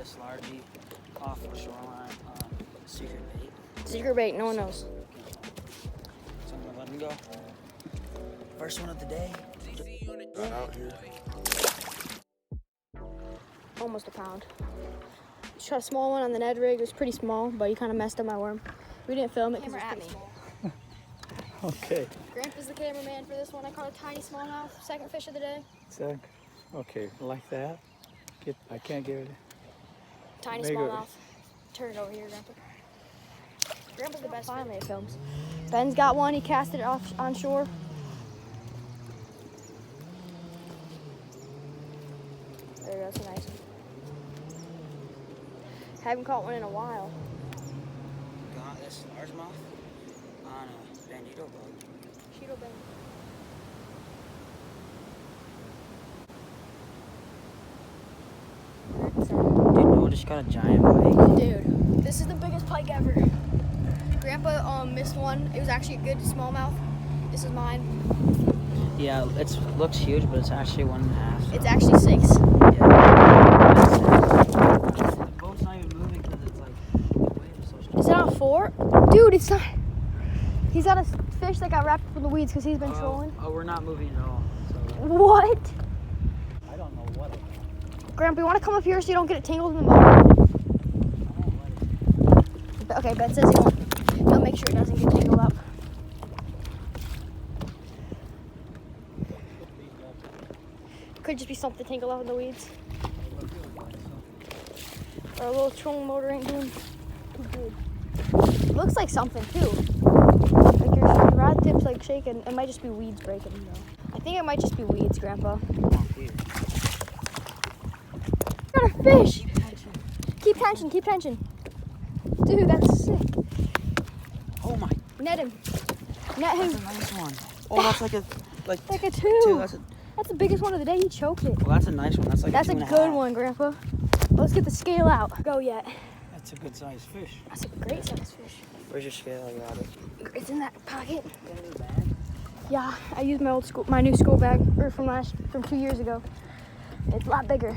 this largie off the shoreline. Secret bait. Secret bait, no one knows. So I'm gonna let him go. First one of the day. Got out here. Almost a pound. Shot a small one on the Ned rig. It was pretty small, but he kind of messed up my worm. We didn't film it because it was pretty small. Okay. Grandpa's the cameraman for this one. I caught a tiny smallmouth, second fish of the day. Okay, like that. I can't get it. Tiny Bigger. smallmouth. Turn it over here, Grandpa. Grandpa's the best finally films. Ben's got one. He cast it off on shore. There you go. That's a nice one. Haven't caught one in a while. Got this largemouth on a bandito bug. Cheeto Ben. Dude, Noah just got a giant pike. Dude, this is the biggest pike ever. Grandpa missed one. It was actually a good smallmouth. This is mine. Yeah, it looks huge, but it's actually 1.5. It's actually 6. The boat's not even moving because it's like the waves so strong. Is it on 4? Dude, it's not. He's got a fish that got wrapped up in the weeds because he's been trolling. Oh, we're not moving at all. So What? I don't know what it is. Grandpa, you want to come up here so you don't get it tangled in the boat? I won't let it. Okay, Ben says he won't. He'll make sure it doesn't get tangled up. Could just be something tangled up in the weeds. Or a little trolling motor ain't doing too good. Looks like something too. Like your rod tip's like shaking. It might just be weeds breaking though. I think it might just be weeds, Grandpa. Got a fish! Keep tension, keep tension. Dude, that's sick. Oh my! Net him. Net him. That's a nice one. Oh, that's like a Like a 2. That's a That's the biggest one of the day. He choked it. well, that's a nice one. That's like That's a a 2.5. good one, Grandpa. Let's get the scale out. Go yet. That's a good sized fish. That's a great size fish. Where's your scale? I got it. It's in that pocket. Got a new bag? Yeah, I used my new school bag, or from 2 years ago. It's a lot bigger.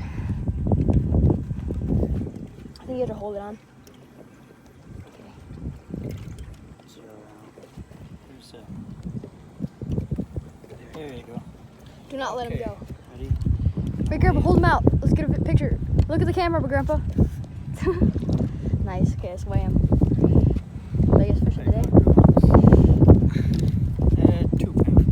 I think you have to hold it on. Okay. 0 out. Here's there you go. Do not let him go. Ready? Wait, Grandpa, hold him out. Let's get a picture. Look at the camera, Grandpa. Nice. Okay, let's weigh him. Biggest fish of the day. 2 pounds.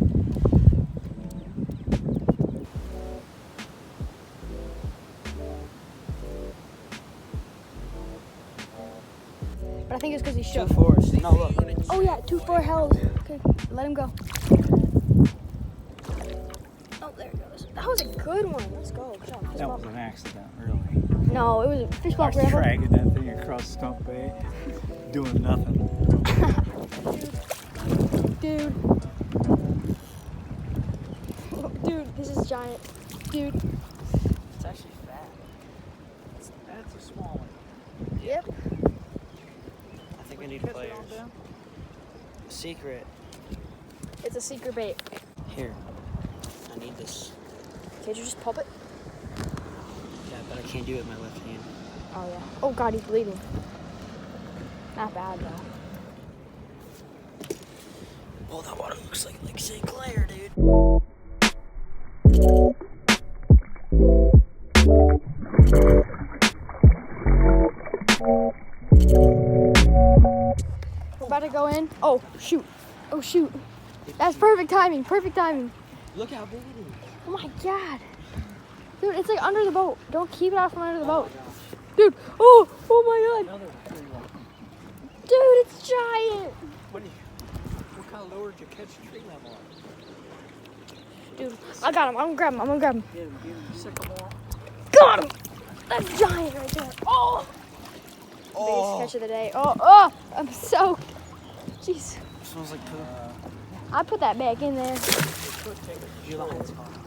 But I think it's because he shook. 2.4. No, look. Oh yeah, 2.4 held. Okay, let him go. Oh, there it goes. That was a good one. Let's go. Good job. Fist That bump. was an accident, really. No, it was a fish I bump, was Grandpa. dragging that thing across Stump Bay, doing nothing. Dude. Dude, this is giant. Dude. It's actually fat. That's a small one. Yep. I think I need players. Secret. It's a secret bait. Here. I need this. Can't you just pop it? Yeah, but I can't do it with my left hand. Oh yeah. Oh God, he's bleeding. Not bad though. Oh, that water looks like St. Clair, dude. We're about to go in. Oh shoot. Oh shoot. That's perfect timing. Perfect timing. Look how big it is. Oh my God. Dude, it's like under the boat. Don't keep it out from under the boat. Dude. Oh my God. Another big one. Dude, it's giant. What kind of lure did you catch tree level on? Dude, I got him. I'm gonna grab him. I'm gonna grab him. Get him, sycamore. Got him. That's giant right there. Oh. Biggest catch of the day. Oh, I'm soaked. Jeez. Smells like poop. I put that back in there. July's hot.